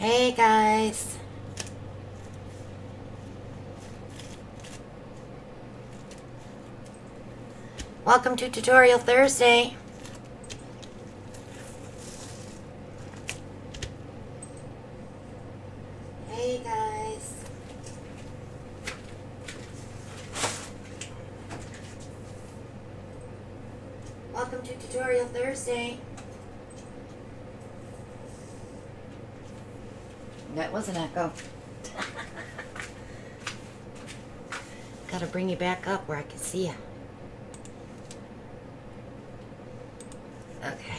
Hey guys. Welcome to Tutorial Thursday. Hey guys. Welcome to Tutorial Thursday. That was an echo. Gotta bring you back up where I can see you. Okay.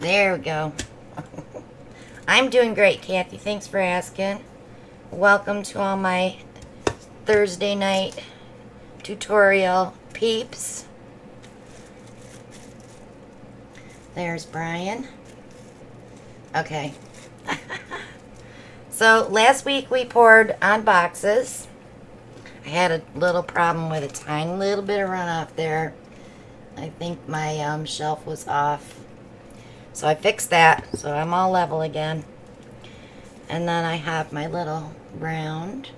There we go. I'm doing great, Kathy. Thanks for asking. Welcome to all my Thursday night tutorial peeps. There's Brian. Okay. So last week we poured on boxes. I had a little problem with a tiny little bit of runoff there. I think my shelf was off. So I fixed that. So I'm all level again. And then I have my little round.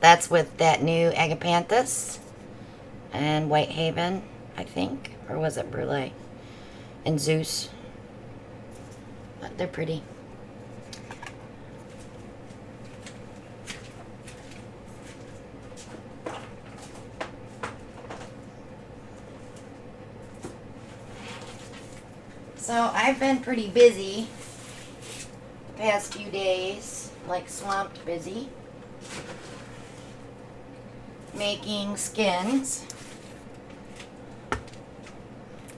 That's with that new Agapanthus and Whitehaven, I think. Or was it Brulee? And Zeus. But they're pretty. So I've been pretty busy the past few days, like swamped busy, making skins.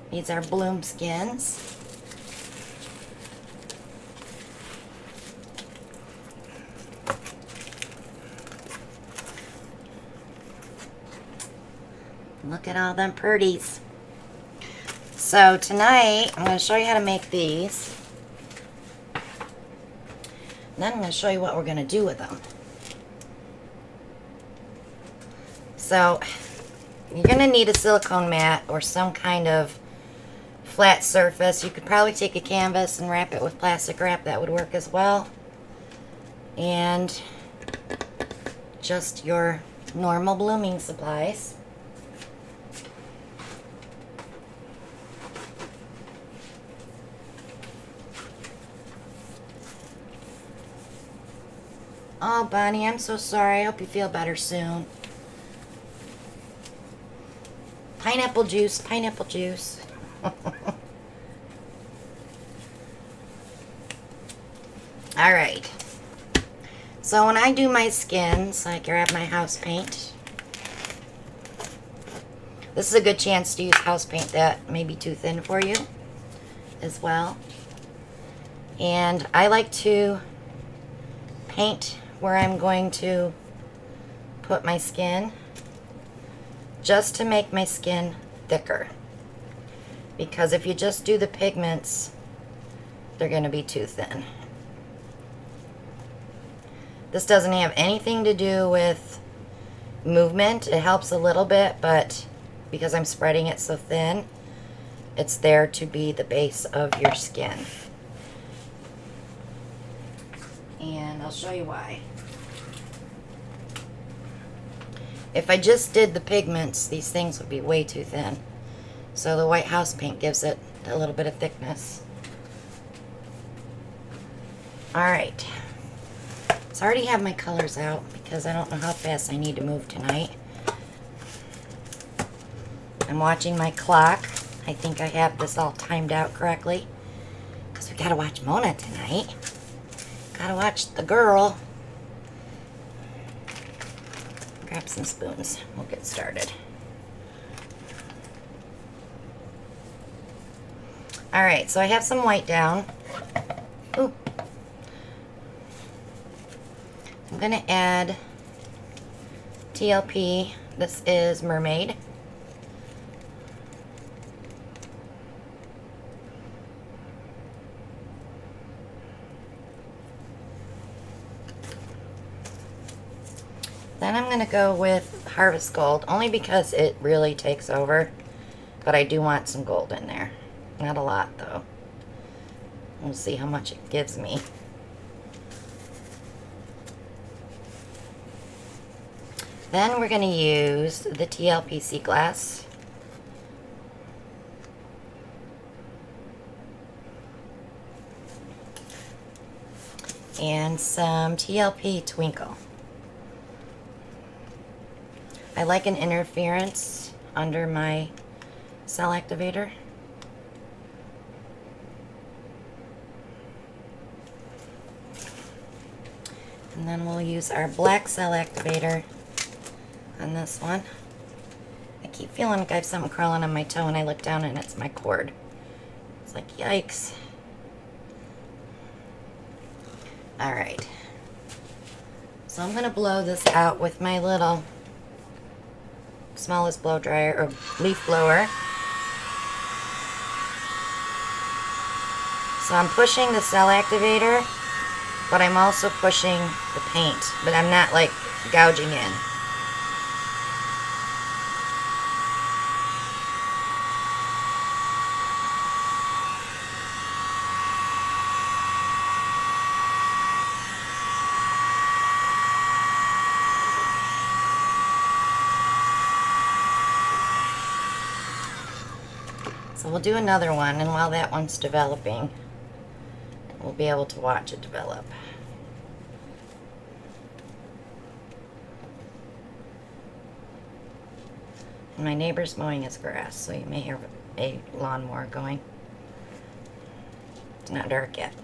These are bloom skins. Look at all them purties. So tonight, I'm going to show you how to make these. And then I'm going to show you what we're going to do with them. So, you're going to need a silicone mat or some kind of flat surface. You could probably take a canvas and wrap it with plastic wrap. That would work as well. And just your normal blooming supplies. Oh, Bonnie, I'm so sorry. I hope you feel better soon. Pineapple juice, pineapple juice. Alright. So when I do my skins, I grab my house paint. This is a good chance to use house paint that may be too thin for you as well. And I like to paint where I'm going to put my skin, just to make my skin thicker. Because if you just do the pigments, they're going to be too thin. This doesn't have anything to do with movement. It helps a little bit, but because I'm spreading it so thin, it's there to be the base of your skin. And I'll show you why. If I just did the pigments, these things would be way too thin. So the white house paint gives it a little bit of thickness. Alright. So I already have my colors out because I don't know how fast I need to move tonight. I'm watching my clock. I think I have this all timed out correctly. Because we gotta watch Mona tonight. Gotta watch the girl. Grab some spoons. We'll get started. Alright, so I have some white down. Ooh. I'm going to add TLP. This is Mermaid. Then I'm going to go with Harvest Gold, only because it really takes over. But I do want some gold in there. Not a lot, though. We'll see how much it gives me. Then we're going to use the TLPC glass. And some TLP Twinkle. I like an interference under my cell activator. And then we'll use our black cell activator on this one. I keep feeling like I have something crawling on my toe and I look down and it's my cord. It's like, yikes. Alright. So I'm going to blow this out with my little smallest blow dryer or leaf blower. So I'm pushing the cell activator, but I'm also pushing the paint, but I'm not like gouging in. So we'll do another one, and while that one's developing, we'll be able to watch it develop. And my neighbor's mowing his grass, so you may hear a lawnmower going. It's not dark yet.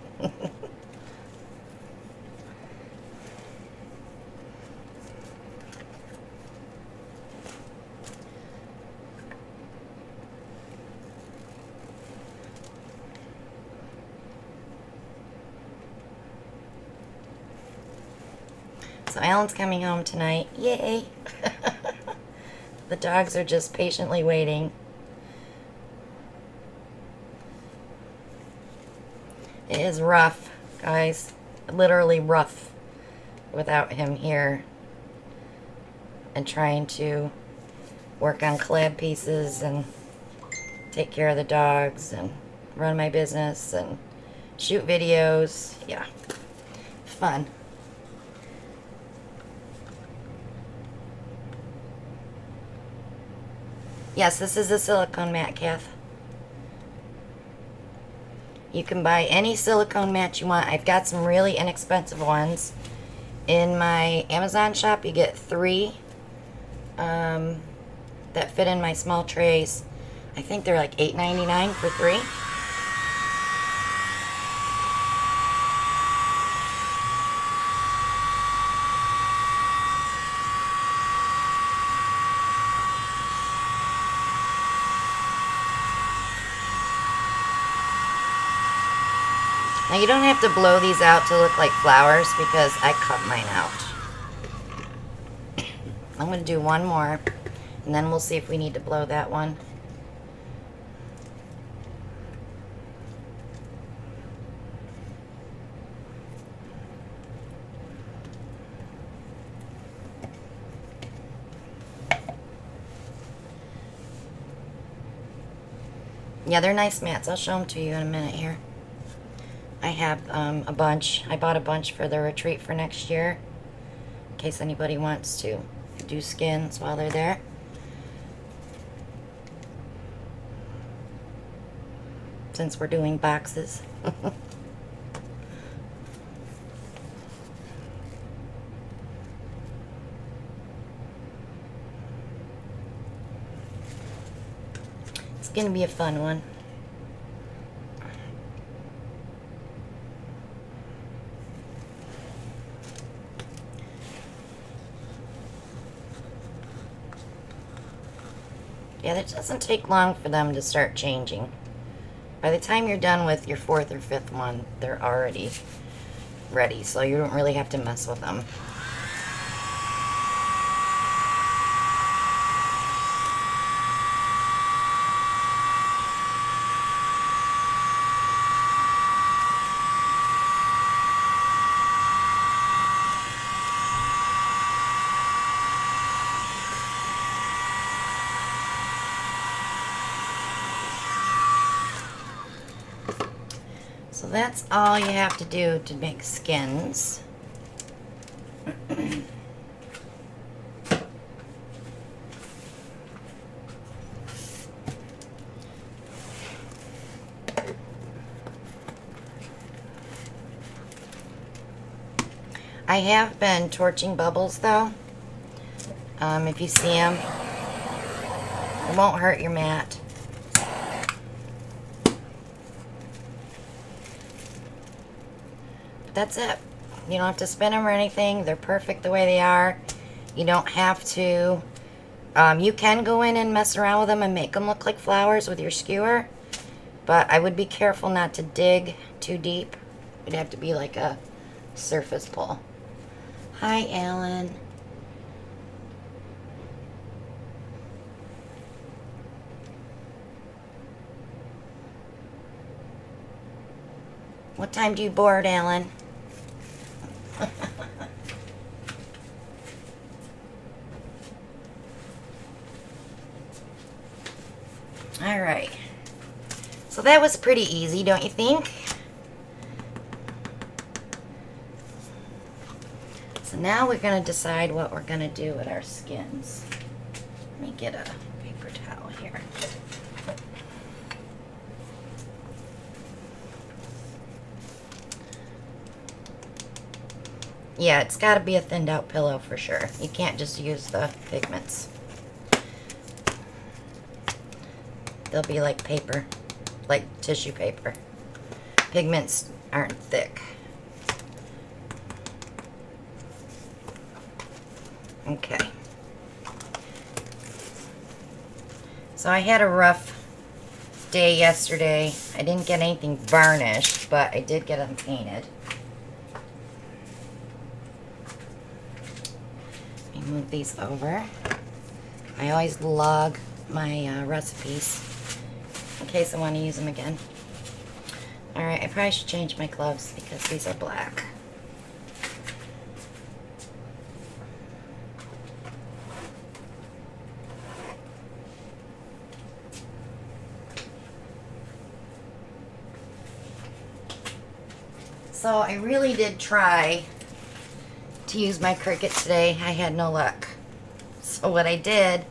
So Alan's coming home tonight. Yay! The dogs are just patiently waiting. It is rough, guys. Literally rough without him here. And trying to work on collab pieces and take care of the dogs and run my business and shoot videos. Yeah. Fun. Yes, this is a silicone mat, Kath. You can buy any silicone mat you want. I've got some really inexpensive ones. In my Amazon shop, you get 3 that fit in my small trays. I think they're like $8.99 for 3. Now you don't have to blow these out to look like flowers because I cut mine out. I'm going to do one more and then we'll see if we need to blow that one. Yeah, they're nice mats. I'll show them to you in a minute here. I have a bunch. I bought a bunch for the retreat for next year, in case anybody wants to do skins while they're there. Since we're doing boxes. It's going to be a fun one. Yeah, it doesn't take long for them to start changing. By the time you're done with your 4th or 5th one, they're already ready, so you don't really have to mess with them. So that's all you have to do to make skins. I have been torching bubbles though. If you see them, it won't hurt your mat. But that's it. You don't have to spin them or anything. They're perfect the way they are. You don't have to. You can go in and mess around with them and make them look like flowers with your skewer. But I would be careful not to dig too deep. It'd have to be like a surface pull. Hi, Alan. What time do you board, Alan? All right. So that was pretty easy, don't you think? So now we're going to decide what we're going to do with our skins. Let me get a paper towel here. Yeah, it's got to be a thinned out pillow for sure. You can't just use the pigments. They'll be like paper, like tissue paper. Pigments aren't thick. Okay. So I had a rough day yesterday. I didn't get anything varnished, but I did get them painted. Let me move these over. I always log my recipes in case I want to use them again. Alright, I probably should change my gloves because these are black. So I really did try to use my Cricut today. I had no luck. So what I did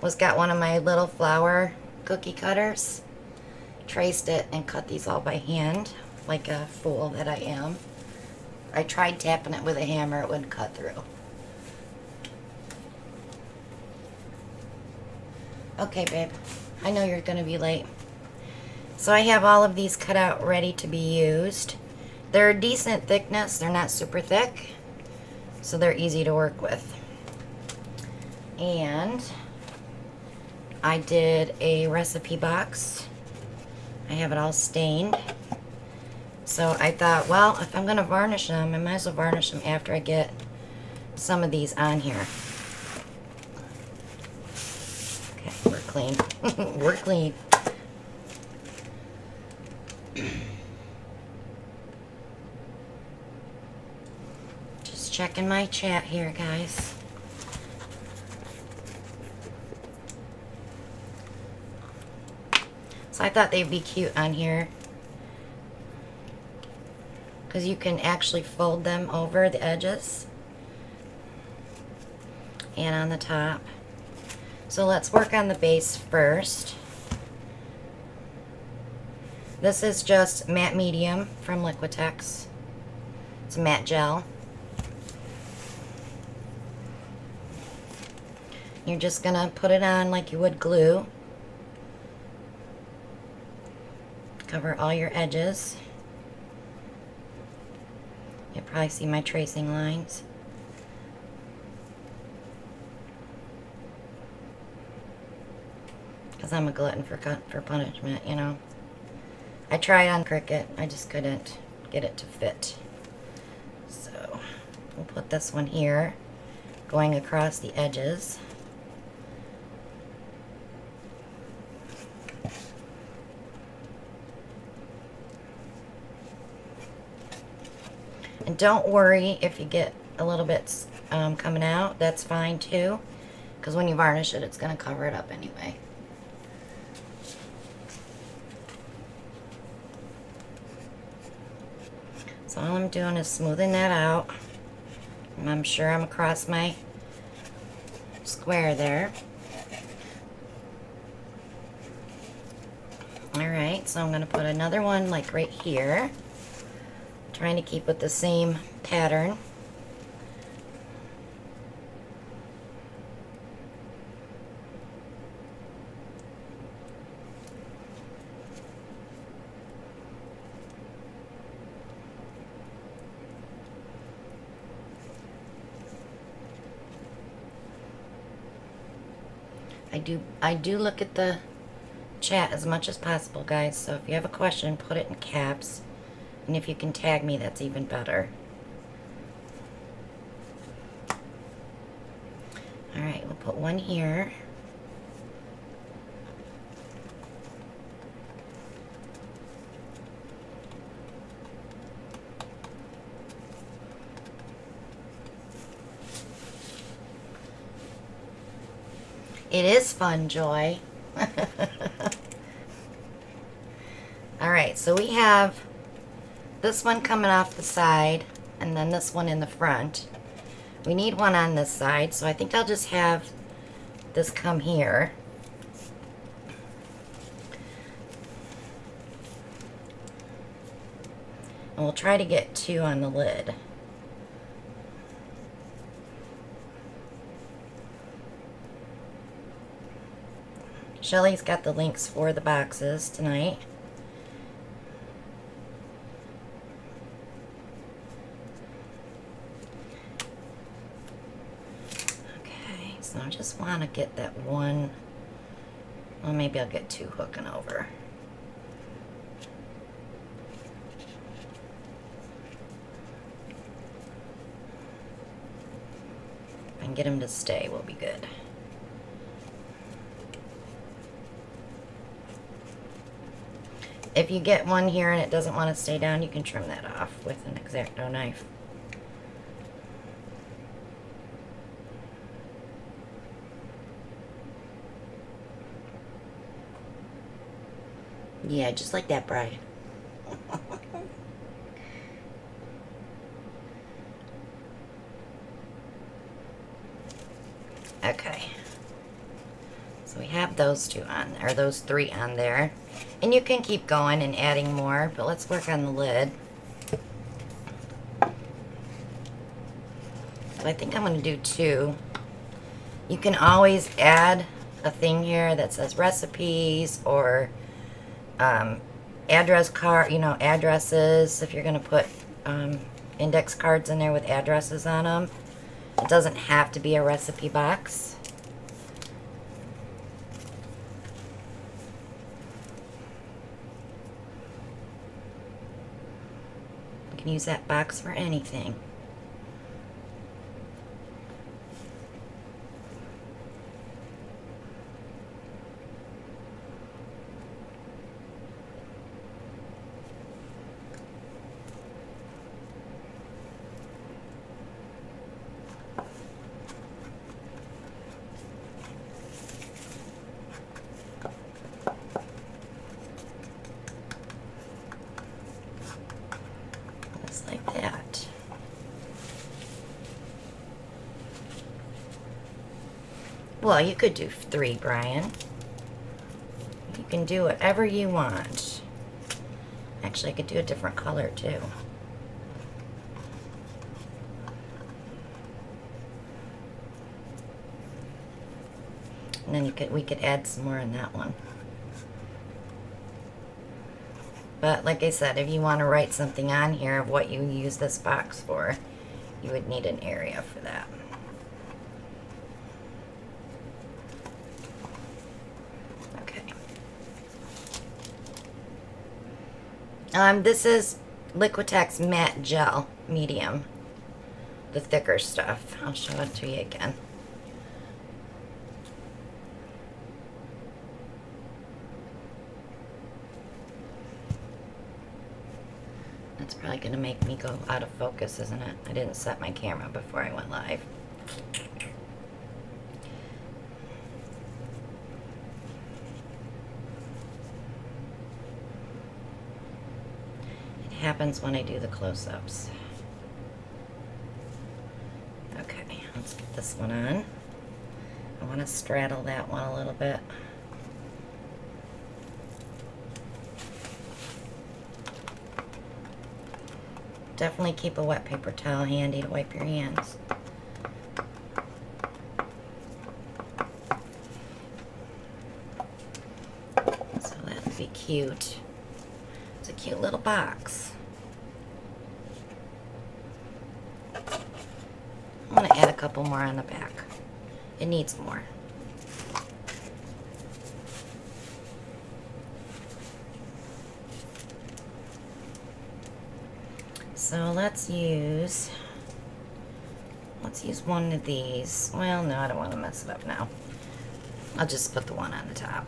was got one of my little flower cookie cutters, traced it, and cut these all by hand like a fool that I am. I tried tapping it with a hammer, it wouldn't cut through. Okay, babe, I know you're gonna be late. So I have all of these cut out ready to be used. They're a decent thickness, they're not super thick, so they're easy to work with. And I did a recipe box. I have it all stained. So I thought, well, if I'm gonna varnish them, I might as well varnish them after I get some of these on here. Okay, we're clean. We're clean. Just checking my chat here, guys. So I thought they'd be cute on here because you can actually fold them over the edges and on the top. So let's work on the base first. This is just matte medium from Liquitex. It's a matte gel. You're just gonna put it on like you would glue. Cover all your edges. You'll probably see my tracing lines. Because I'm a glutton for punishment, you know. I tried on Cricut, I just couldn't get it to fit. So we'll put this one here, going across the edges. And don't worry if you get a little bit coming out, that's fine too, because when you varnish it, it's going to cover it up anyway. So all I'm doing is smoothing that out. And I'm sure I'm across my square there. Alright, so I'm going to put another one like right here. Trying to keep with the same pattern. I do look at the chat as much as possible, guys, so if you have a question, put it in caps, and if you can tag me, that's even better. Alright, we'll put one here. It is fun, Joy. Alright, so we have this one coming off the side, and then this one in the front. We need one on this side, so I think I'll just have this come here. And we'll try to get two on the lid. Shelly's got the links for the boxes tonight. Okay, so I just want to get that one. Well, maybe I'll get two hooking over. If I can get them to stay, we'll be good. If you get one here and it doesn't want to stay down, you can trim that off with an X-Acto knife. Yeah, just like that, Brian. Okay. So we have those two on, or those three on there. And you can keep going and adding more, but let's work on the lid. So I think I'm going to do two. You can always add a thing here that says recipes or address card, addresses, if you're going to put index cards in there with addresses on them. It doesn't have to be a recipe box. You can use that box for anything. Like that. Well, you could do three, Brian. You can do whatever you want. Actually, I could do a different color too. And then we could add some more in that one. But like I said, if you want to write something on here of what you use this box for, you would need an area for that. Okay. This is Liquitex Matte Gel Medium. The thicker stuff. I'll show it to you again. It's probably going to make me go out of focus, isn't it? I didn't set my camera before I went live. It happens when I do the close-ups. Okay, let's get this one on. I want to straddle that one a little bit. Definitely keep a wet paper towel handy to wipe your hands. So that would be cute. It's a cute little box. I'm going to add a couple more on the back. It needs more. So let's use one of these. Well, no, I don't want to mess it up now. I'll just put the one on the top.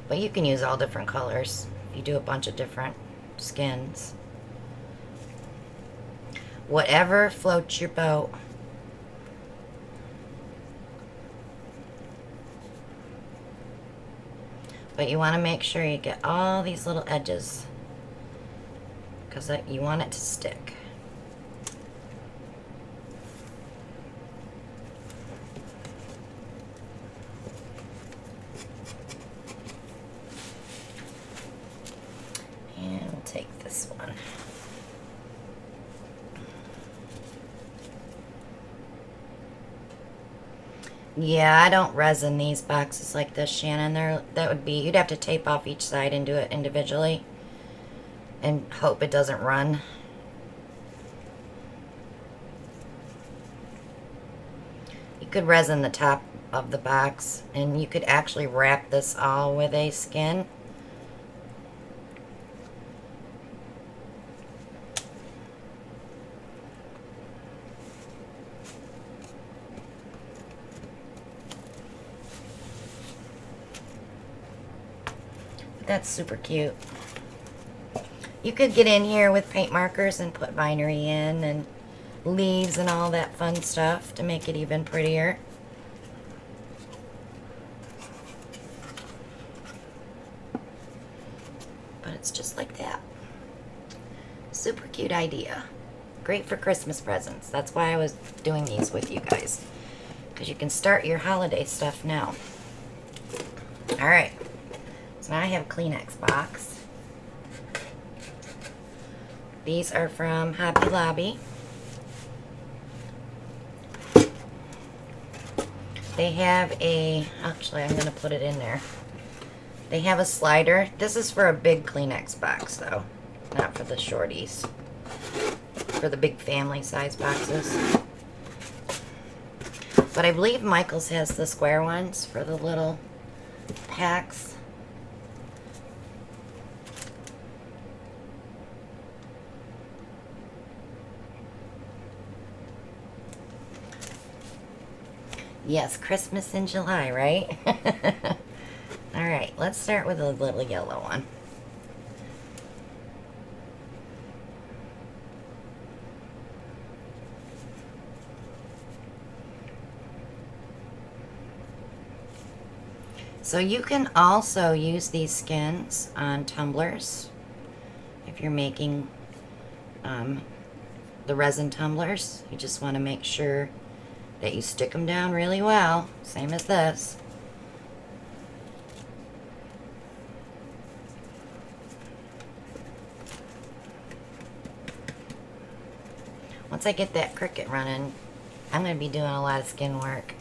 But you can use all different colors. You do a bunch of different skins. Whatever floats your boat. But you want to make sure you get all these little edges, because you want it to stick. And we'll take this one. Yeah, I don't resin these boxes like this, Shannon. That would be, you'd have to tape off each side and do it individually and hope it doesn't run. You could resin the top of the box, and you could actually wrap this all with a skin. That's super cute. You could get in here with paint markers and put vinery in and leaves and all that fun stuff to make it even prettier. But it's just like that. Super cute idea. Great for Christmas presents. That's why I was doing these with you guys, because you can start your holiday stuff now. Alright. So now I have a Kleenex box. These are from Hobby Lobby. They have a, actually I'm going to put it in there. They have a slider. This is for a big Kleenex box though, not for the shorties. For the big family size boxes. But I believe Michael's has the square ones for the little packs. Yes, Christmas in July, right? Alright, let's start with a little yellow one. So you can also use these skins on tumblers if you're making the resin tumblers. You just want to make sure that you stick them down really well, same as this. Once I get that Cricut running, I'm going to be doing a lot of skin work.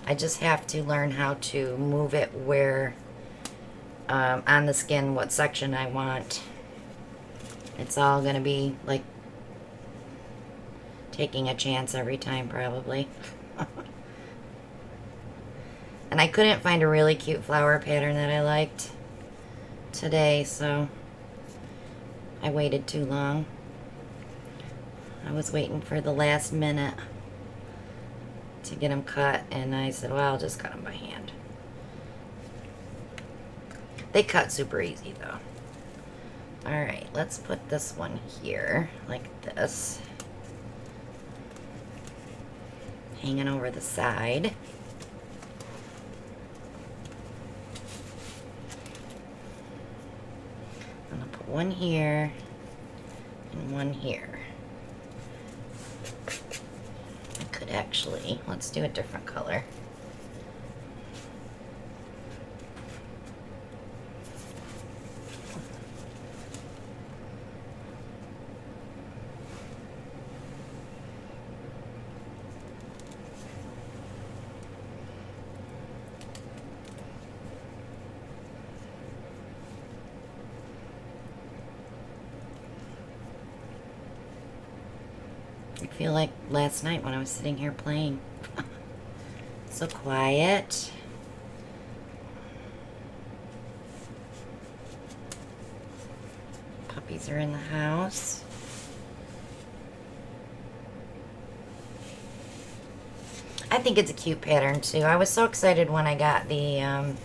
I just have to learn how to move it where, on the skin, what section I want. It's all going to be like taking a chance every time, probably. And I couldn't find a really cute flower pattern that I liked today, so I waited too long. I was waiting for the last minute to get them cut, and I said, well, I'll just cut them by hand. They cut super easy, though. Alright, let's put this one here, like this. Hanging over the side. I'm going to put one here and one here. I could actually, let's do a different color. I feel like last night when I was sitting here playing. So quiet. Puppies are in the house. I think it's a cute pattern too. I was so excited when I got the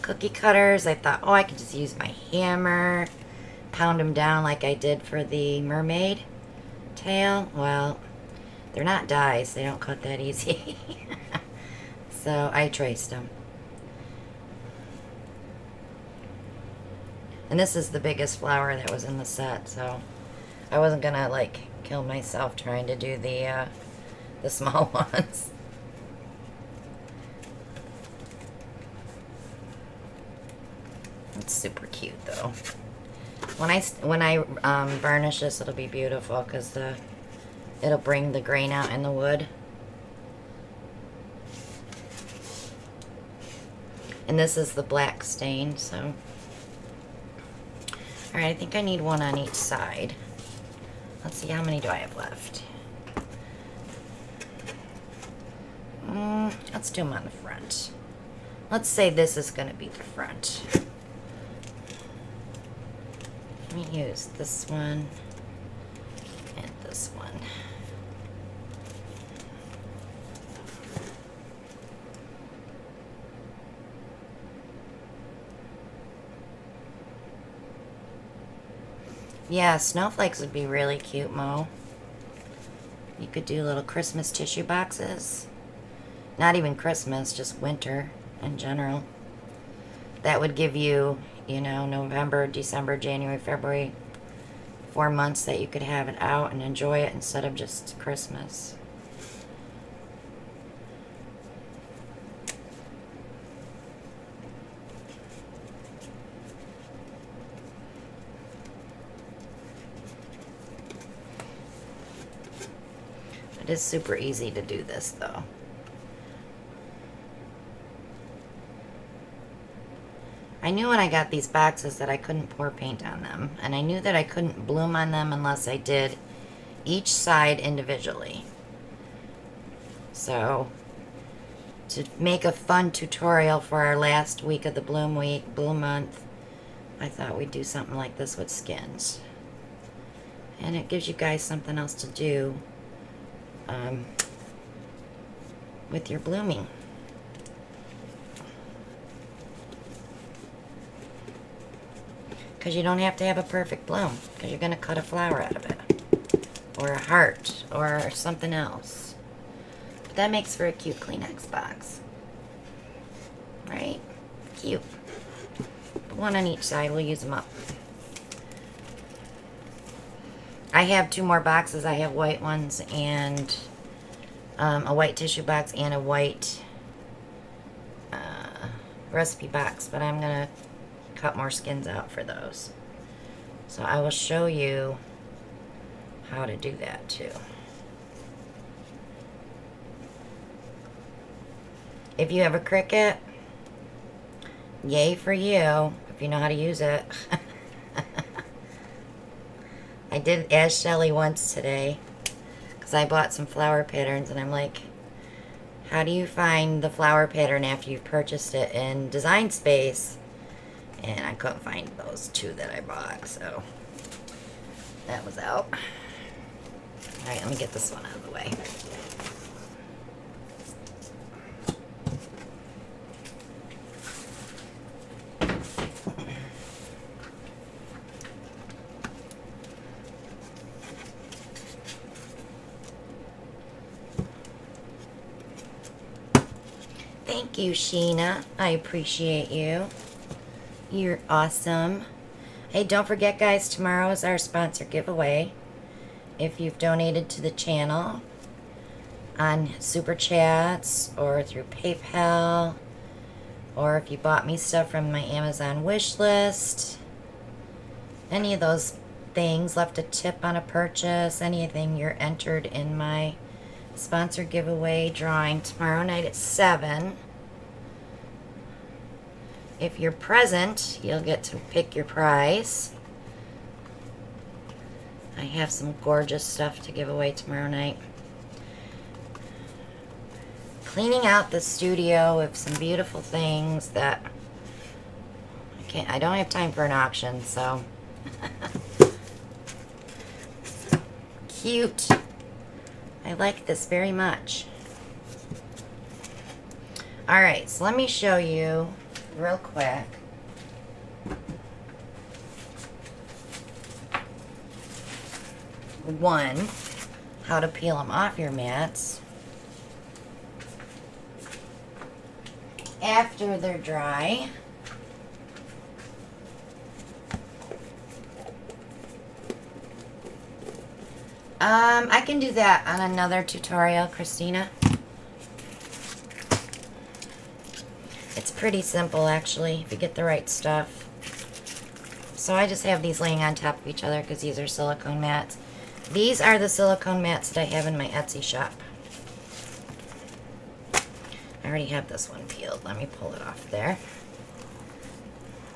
cookie cutters. I thought, oh, I could just use my hammer, pound them down like I did for the mermaid tail. Well, they're not dies. They don't cut that easy. So I traced them. And this is the biggest flower that was in the set, so I wasn't gonna like kill myself trying to do the small ones. It's super cute though. When I varnish this, it'll be beautiful because it'll bring the grain out in the wood. And this is the black stain, so. Alright, I think I need one on each side. Let's see, how many do I have left? Let's do them on the front. Let's say this is going to be the front. Let me use this one and this one. Yeah, snowflakes would be really cute, Mo. You could do little Christmas tissue boxes. Not even Christmas, just winter in general. That would give you, you know, November, December, January, February, 4 months that you could have it out and enjoy it instead of just Christmas. It is super easy to do this though. I knew when I got these boxes that I couldn't pour paint on them, and I knew that I couldn't bloom on them unless I did each side individually. So, to make a fun tutorial for our last week of the bloom week, bloom month, I thought we'd do something like this with skins. And it gives you guys something else to do with your blooming. Because you don't have to have a perfect bloom, because you're going to cut a flower out of it, or a heart, or something else. But that makes for a cute Kleenex box, right? Cute. One on each side, we'll use them up. I have 2 more boxes. I have white ones and a white tissue box and a white recipe box, but I'm going to cut more skins out for those. So I will show you how to do that too. If you have a Cricut, yay for you, if you know how to use it. I did ask Shelly once today, because I bought some flower patterns, and I'm like, how do you find the flower pattern after you've purchased it in Design Space? And I couldn't find those 2 that I bought, so that was out. Alright, let me get this one out of the way. Thank you, Sheena. I appreciate you. You're awesome. Hey, don't forget, guys, tomorrow is our sponsor giveaway. If you've donated to the channel on Super Chats or through PayPal, or if you bought me stuff from my Amazon wish list, any of those things, left a tip on a purchase, anything, you're entered in my sponsor giveaway drawing tomorrow night at 7. If you're present, you'll get to pick your prize. I have some gorgeous stuff to give away tomorrow night. Cleaning out the studio with some beautiful things that I don't have time for an auction, so cute. I like this very much. Alright, so let me show you real quick. One, how to peel them off your mats after they're dry. I can do that on another tutorial, Christina. It's pretty simple, actually, if you get the right stuff. So I just have these laying on top of each other because these are silicone mats. These are the silicone mats that I have in my Etsy shop. I already have this one peeled. Let me pull it off there.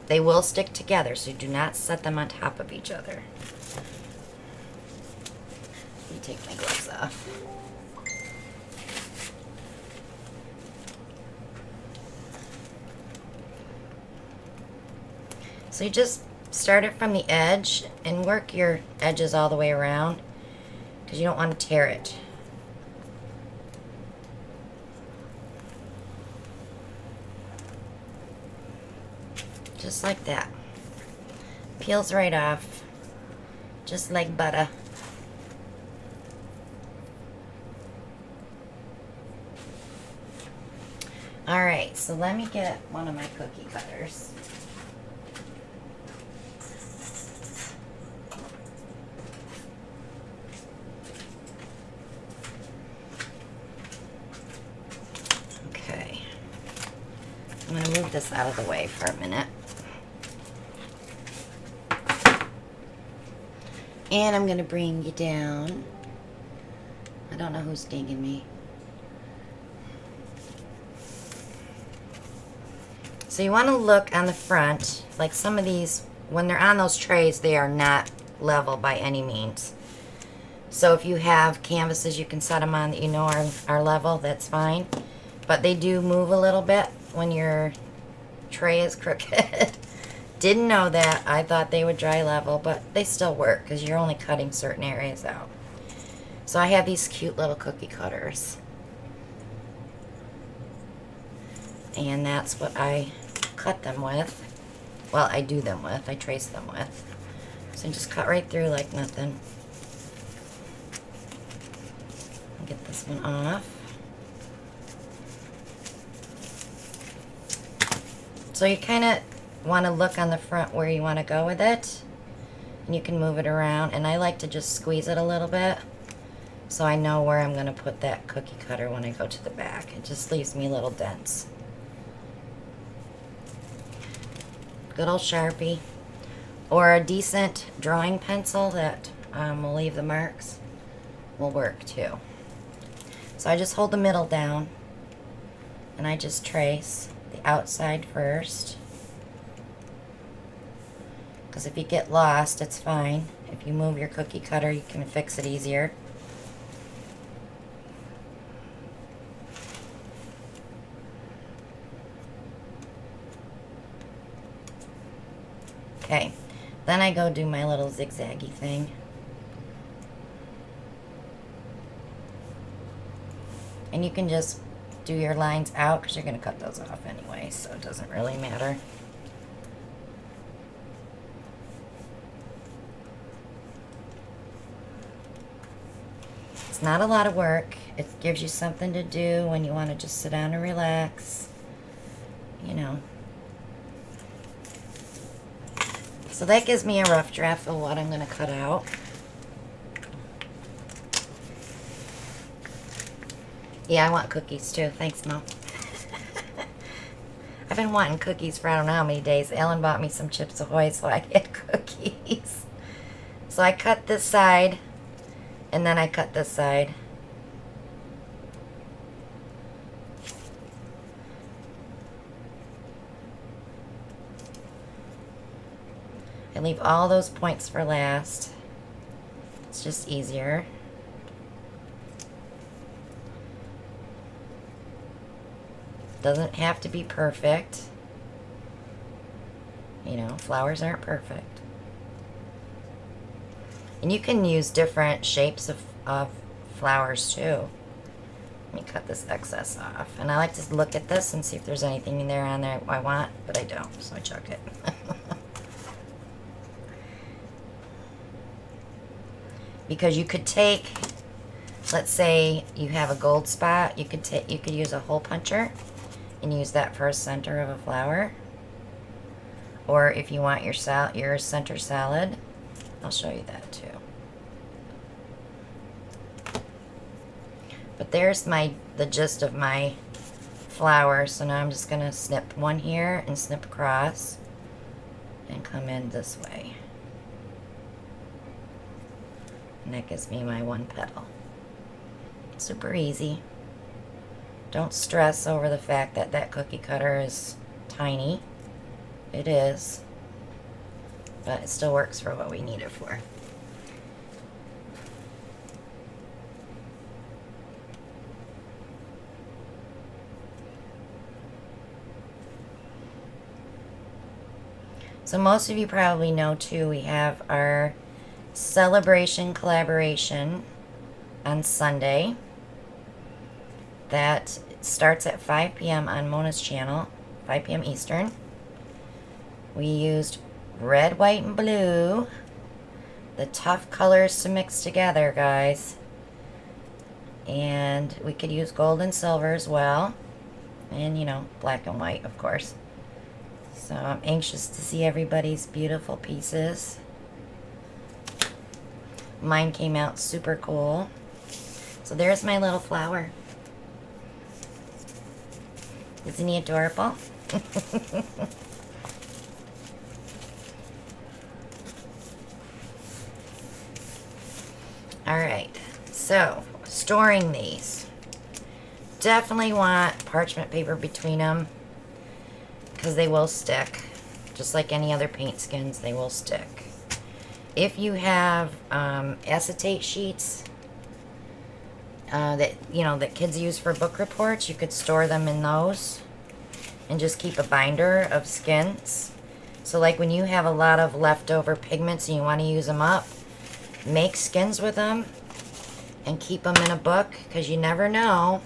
They will stick together, so do not set them on top of each other. Let me take my gloves off. So you just start it from the edge and work your edges all the way around because you don't want to tear it. Just like that. Peels right off, just like butter. Alright, so let me get one of my cookie cutters. Okay. I'm going to move this out of the way for a minute. And I'm going to bring you down. I don't know who's dinging me. So you want to look on the front, like some of these, when they're on those trays, they are not level by any means. So if you have canvases you can set them on that you know are level, that's fine. But they do move a little bit when your tray is crooked. Didn't know that. I thought they would dry level, but they still work because you're only cutting certain areas out. So I have these cute little cookie cutters. And that's what I cut them with. Well, I do them with. I trace them with. So just cut right through like nothing. Get this one off. So you kind of want to look on the front where you want to go with it. And you can move it around. And I like to just squeeze it a little bit so I know where I'm going to put that cookie cutter when I go to the back. It just leaves me little dents. Good old Sharpie. Or a decent drawing pencil that will leave the marks will work too. So I just hold the middle down and I just trace the outside first. Because if you get lost, it's fine. If you move your cookie cutter, you can fix it easier. Okay, then I go do my little zigzaggy thing. And you can just do your lines out because you're going to cut those off anyway, so it doesn't really matter. It's not a lot of work. It gives you something to do when you want to just sit down and relax. You know. So that gives me a rough draft of what I'm going to cut out. Yeah, I want cookies too. Thanks, Mom. I've been wanting cookies for I don't know how many days. Ellen bought me some Chips Ahoy, so I get cookies. So I cut this side, and then I cut this side. I leave all those points for last. It's just easier. Doesn't have to be perfect. You know, flowers aren't perfect. And you can use different shapes of flowers too. Let me cut this excess off. And I like to look at this and see if there's anything in there on there I want, but I don't, so I chuck it. Because you could take, let's say you have a gold spot, you could use a hole puncher and use that for a center of a flower. Or if you want your center salad, I'll show you that too. But there's the gist of my flower. So now I'm just gonna snip one here and snip across and come in this way. And that gives me my one petal. Super easy. Don't stress over the fact that that cookie cutter is tiny. It is. But it still works for what we need it for. So most of you probably know too, we have our celebration collaboration on Sunday. That starts at 5 p.m. on Mona's channel, 5 p.m. Eastern. We used red, white, and blue. The tough colors to mix together, guys. And we could use gold and silver as well. And, you know, black and white, of course. So I'm anxious to see everybody's beautiful pieces. Mine came out super cool. So there's my little flower. Isn't he adorable? Alright, so storing these. Definitely want parchment paper between them because they will stick. Just like any other paint skins, they will stick. If you have acetate sheets that kids use for book reports, you could store them in those and just keep a binder of skins. So like when you have a lot of leftover pigments and you want to use them up, make skins with them and keep them in a book, because you never know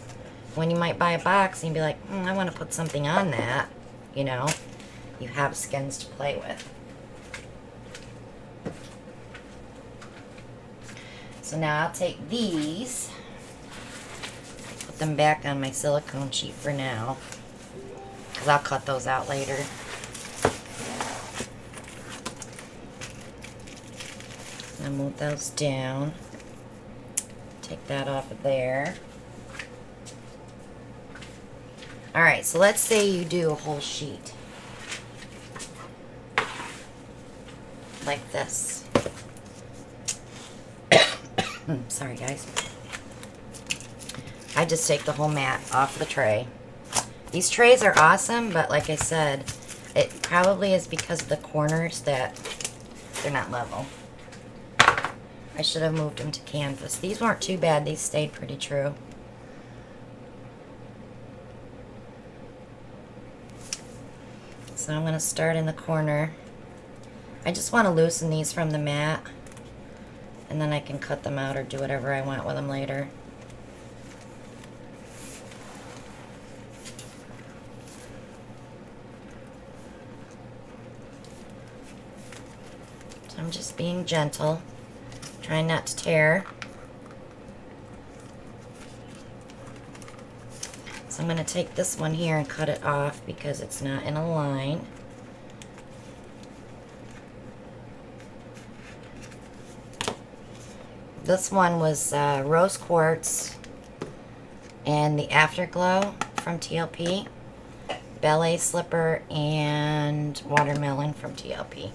when you might buy a box and you'd be like, I want to put something on that. You know, you have skins to play with. So now I'll take these, put them back on my silicone sheet for now, because I'll cut those out later. I'll move those down. Take that off of there. Alright, so let's say you do a whole sheet. Like this. Sorry, guys. I just take the whole mat off the tray. These trays are awesome, but like I said, it probably is because of the corners that they're not level. I should have moved them to canvas. These weren't too bad. These stayed pretty true. So I'm going to start in the corner. I just want to loosen these from the mat, and then I can cut them out or do whatever I want with them later. So I'm just being gentle, trying not to tear. So I'm going to take this one here and cut it off because it's not in a line. This one was rose quartz and the Afterglow from TLP, ballet slipper, and watermelon from TLP.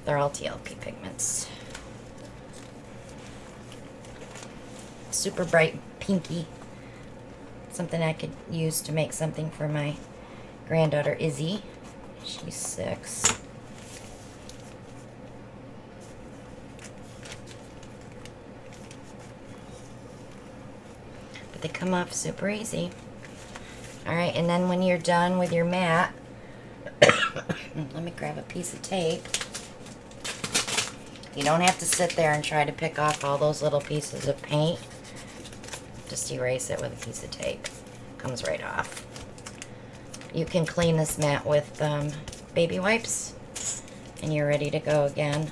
They're all TLP pigments. Super bright pinky. Something I could use to make something for my granddaughter Izzy. She's 6. But they come off super easy. Alright, and then when you're done with your mat, let me grab a piece of tape. You don't have to sit there and try to pick off all those little pieces of paint. Just erase it with a piece of tape. Comes right off. You can clean this mat with baby wipes, and you're ready to go again.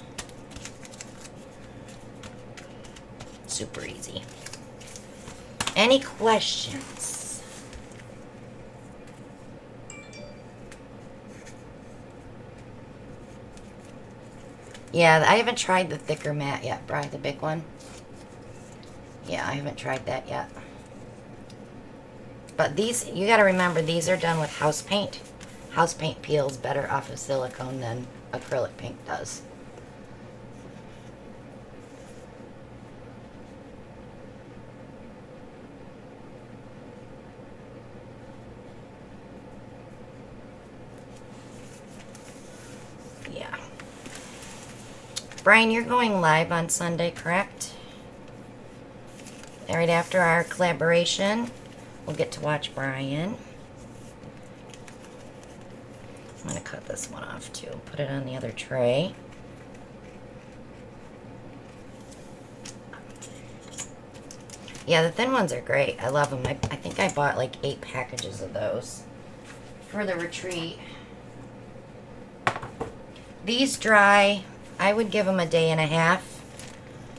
Super easy. Any questions? Yeah, I haven't tried the thicker mat yet, Bri, the big one. Yeah, I haven't tried that yet. But these, you got to remember, these are done with house paint. House paint peels better off of silicone than acrylic paint does. Yeah. Brian, you're going live on Sunday, correct? Right after our collaboration, we'll get to watch Brian. I'm going to cut this one off too. Put it on the other tray. Yeah, the thin ones are great. I love them. I think I bought like 8 packages of those for the retreat. These dry, I would give them a day and a half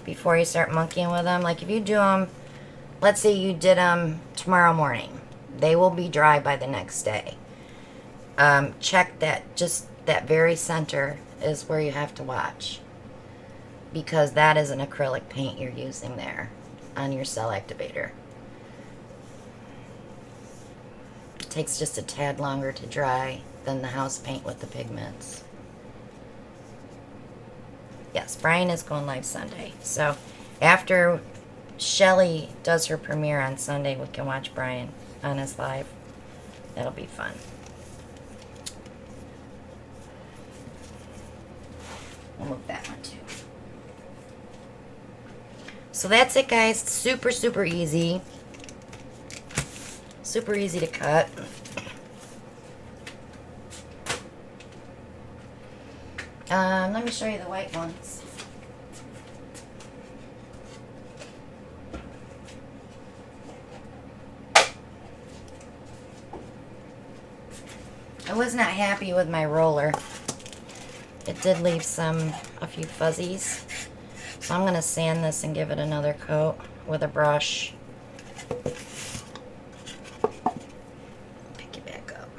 before you start monkeying with them. Like if you do them, let's say you did them tomorrow morning, they will be dry by the next day. Check that, just that very center is where you have to watch, because that is an acrylic paint you're using there on your cell activator. It takes just a tad longer to dry than the house paint with the pigments. Yes, Brian is going live Sunday. So after Shelly does her premiere on Sunday, we can watch Brian on his live. That'll be fun. We'll move that one too. So that's it, guys. Super, super easy. Super easy to cut. Let me show you the white ones. I was not happy with my roller. It did leave a few fuzzies. So I'm going to sand this and give it another coat with a brush. Pick it back up.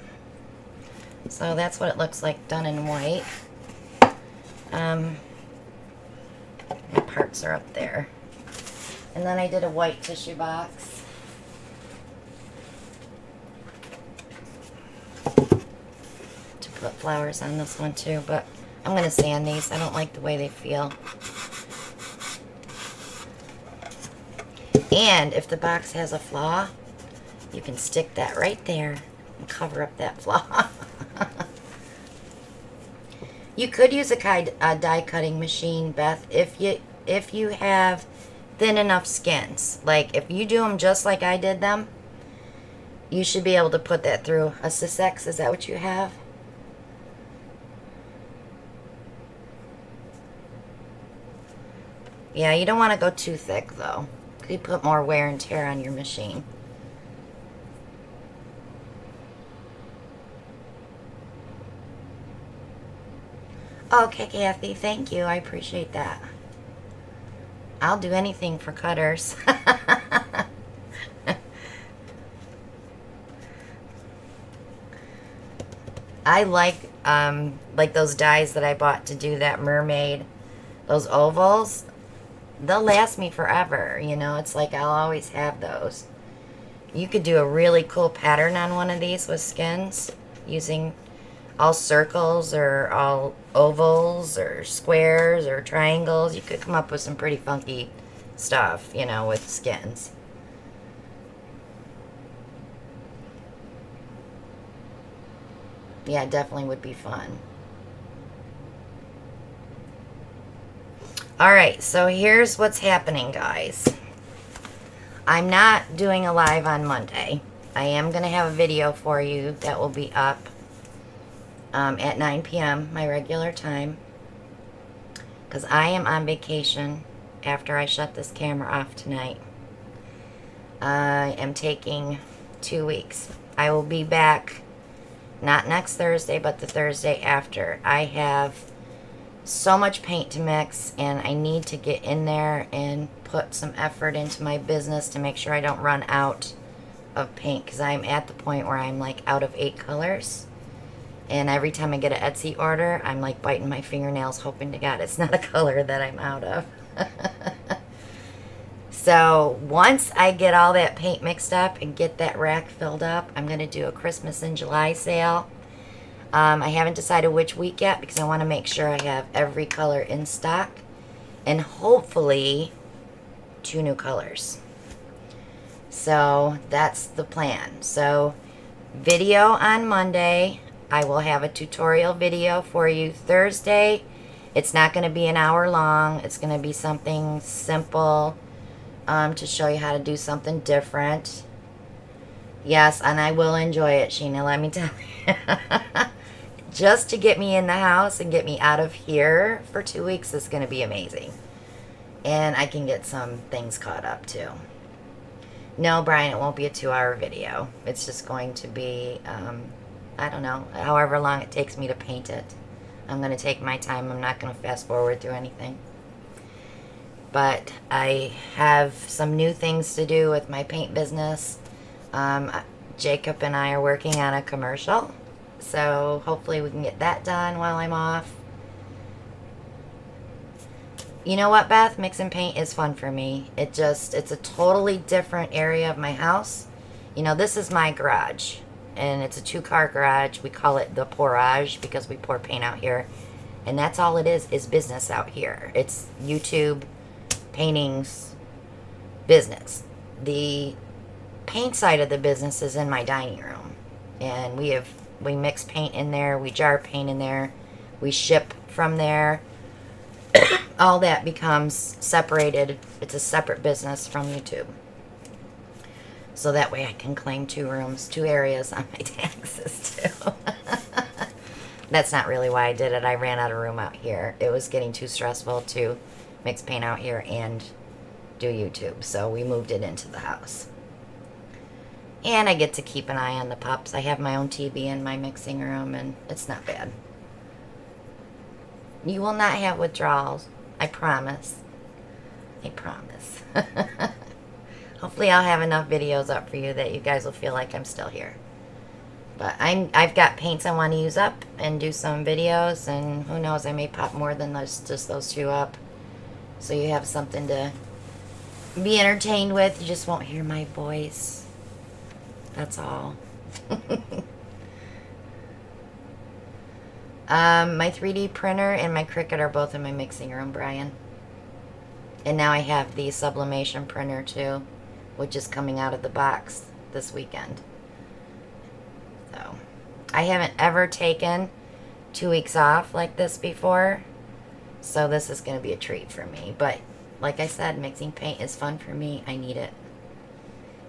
So that's what it looks like done in white. My parts are up there. And then I did a white tissue box. To put flowers on this one too, but I'm going to sand these. I don't like the way they feel. And if the box has a flaw, you can stick that right there and cover up that flaw. You could use a die cutting machine, Beth, if you have thin enough skins. Like if you do them just like I did them, you should be able to put that through a Sysex. Is that what you have? Yeah, you don't want to go too thick though. You put more wear and tear on your machine. Okay, Kathy, thank you. I appreciate that. I'll do anything for cutters. I like those dies that I bought to do that mermaid, those ovals. they'll last me forever. You know, it's like I'll always have those. You could do a really cool pattern on one of these with skins using all circles or all ovals or squares or triangles. You could come up with some pretty funky stuff, you know, with skins. Yeah, it definitely would be fun. Alright, so here's what's happening, guys. I'm not doing a live on Monday. I am going to have a video for you that will be up at 9 p.m., my regular time. Because I am on vacation after I shut this camera off tonight. I am taking 2 weeks. I will be back, not next Thursday, but the Thursday after. I have so much paint to mix, and I need to get in there and put some effort into my business to make sure I don't run out of paint, because I'm at the point where I'm like out of 8 colors, and every time I get an Etsy order I'm like biting my fingernails hoping to God it's not a color that I'm out of. So once I get all that paint mixed up and get that rack filled up, I'm going to do a Christmas in July sale. I haven't decided which week yet because I want to make sure I have every color in stock, and hopefully 2 new colors. So that's the plan. So video on Monday. I will have a tutorial video for you Thursday. It's not going to be an hour long. It's going to be something simple to show you how to do something different. Yes, and I will enjoy it, Sheena, let me tell you. Just to get me in the house and get me out of here for 2 weeks is going to be amazing. And I can get some things caught up too. No, Brian, it won't be a 2-hour video. It's just going to be, I don't know, however long it takes me to paint it. I'm going to take my time. I'm not going to fast forward through anything. But I have some new things to do with my paint business. Jacob and I are working on a commercial. So hopefully we can get that done while I'm off. You know what, Beth? Mixing paint is fun for me. It's a totally different area of my house. You know, this is my garage. And it's a 2-car garage. We call it the pourage because we pour paint out here. And that's all it is business out here. It's YouTube, paintings, business. The paint side of the business is in my dining room. And we mix paint in there. We jar paint in there. We ship from there. All that becomes separated. It's a separate business from YouTube. So that way I can claim 2 areas on my taxes too. That's not really why I did it. I ran out of room out here. It was getting too stressful to mix paint out here and do YouTube. So we moved it into the house. And I get to keep an eye on the pups. I have my own TV in my mixing room, and it's not bad. You will not have withdrawals. I promise. I promise. Hopefully I'll have enough videos up for you that you guys will feel like I'm still here. But I've got paints I want to use up and do some videos, and who knows, I may pop more than just those 2 up. So you have something to be entertained with. You just won't hear my voice. That's all. My 3D printer and my Cricut are both in my mixing room, Brian. And now I have the sublimation printer too, which is coming out of the box this weekend. So, I haven't ever taken 2 weeks off like this before, so this is going to be a treat for me. But, like I said, mixing paint is fun for me. I need it.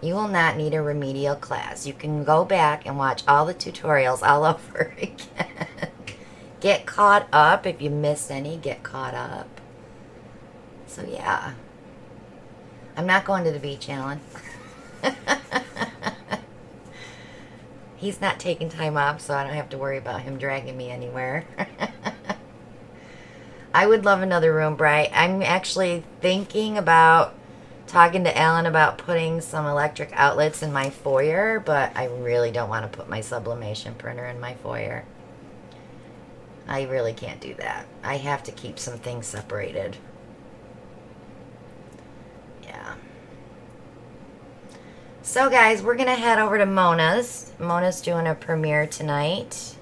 You will not need a remedial class. You can go back and watch all the tutorials all over again. Get caught up. If you missed any, get caught up. So, yeah. I'm not going to the beach, Alan. He's not taking time off, so I don't have to worry about him dragging me anywhere. I would love another room, Bri. I'm actually thinking about talking to Alan about putting some electric outlets in my foyer, but I really don't want to put my sublimation printer in my foyer. I really can't do that. I have to keep some things separated. So guys, we're gonna head over to Mona's. Mona's doing a premiere tonight,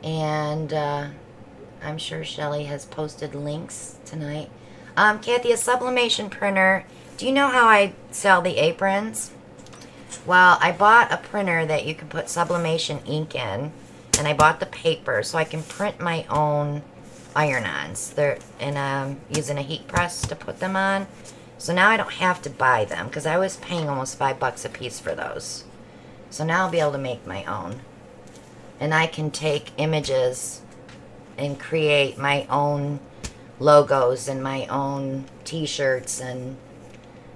and I'm sure Shelly has posted links tonight. Kathy, a sublimation printer. Do you know how I sell the aprons? Well, I bought a printer that you can put sublimation ink in, and I bought the paper so I can print my own iron-ons. And I'm using a heat press to put them on. So now I don't have to buy them, because I was paying almost $5 a piece for those. So now I'll be able to make my own. And I can take images and create my own logos and my own t-shirts, and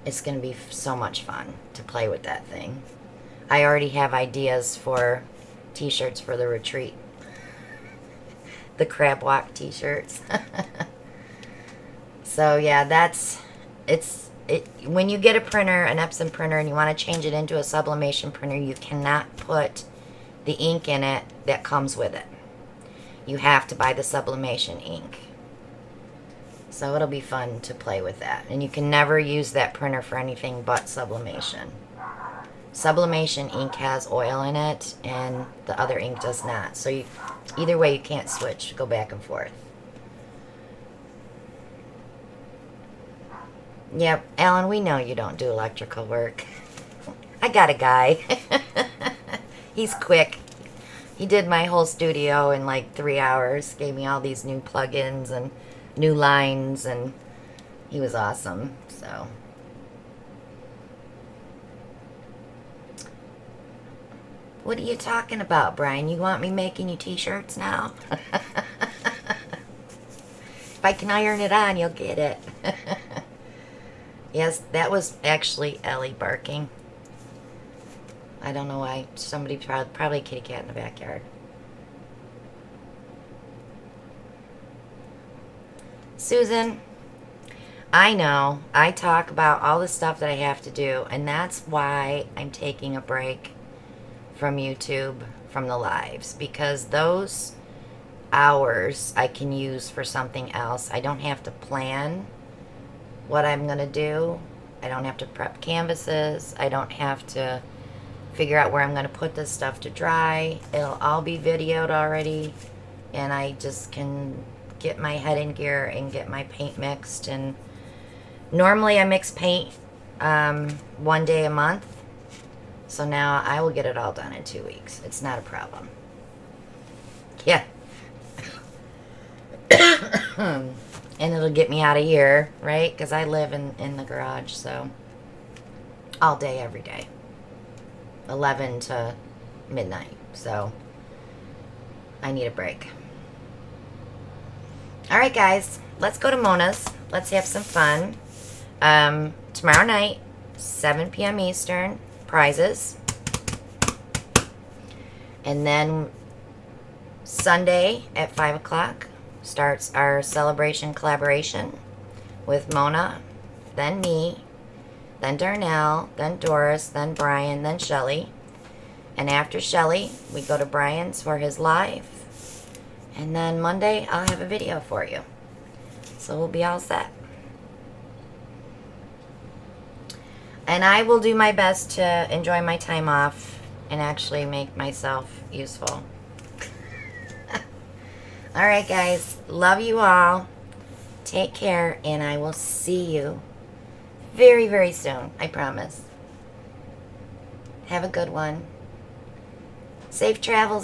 it's going to be so much fun to play with that thing. I already have ideas for t-shirts for the retreat. The crab walk t-shirts. So yeah, when you get a printer, an Epson printer, and you want to change it into a sublimation printer, you cannot put the ink in it that comes with it. You have to buy the sublimation ink. So it'll be fun to play with that. And you can never use that printer for anything but sublimation. Sublimation ink has oil in it, and the other ink does not. So either way, you can't switch, go back and forth. Yep, Alan, we know you don't do electrical work. I got a guy. He's quick. He did my whole studio in like 3 hours. Gave me all these new plugins and new lines, and he was awesome. So what are you talking about, Brian? You want me making you t-shirts now? If I can iron it on, you'll get it. Yes, that was actually Ellie barking. I don't know why. Somebody, probably a kitty cat in the backyard. Susan, I know. I talk about all the stuff that I have to do, and that's why I'm taking a break from YouTube, from the lives, because those hours I can use for something else. I don't have to plan what I'm going to do. I don't have to prep canvases. I don't have to figure out where I'm going to put this stuff to dry. It'll all be videoed already, and I just can get my head in gear and get my paint mixed. And normally I mix paint 1 day a month, so now I will get it all done in 2 weeks. It's not a problem. Yeah. And it'll get me out of here, right? Because I live in the garage, so all day, every day. 11 to midnight, so I need a break. All right, guys, let's go to Mona's. Let's have some fun. Tomorrow night, 7 p.m. Eastern, prizes. And then Sunday at 5 o'clock starts our celebration collaboration with Mona, then me, then Darnell, then Doris, then Brian, then Shelly. And after Shelly, we go to Brian's for his live. And then Monday, I'll have a video for you. So we'll be all set. And I will do my best to enjoy my time off and actually make myself useful. All right, guys. Love you all. Take care, and I will see you very, very soon. I promise. Have a good one. Safe travels.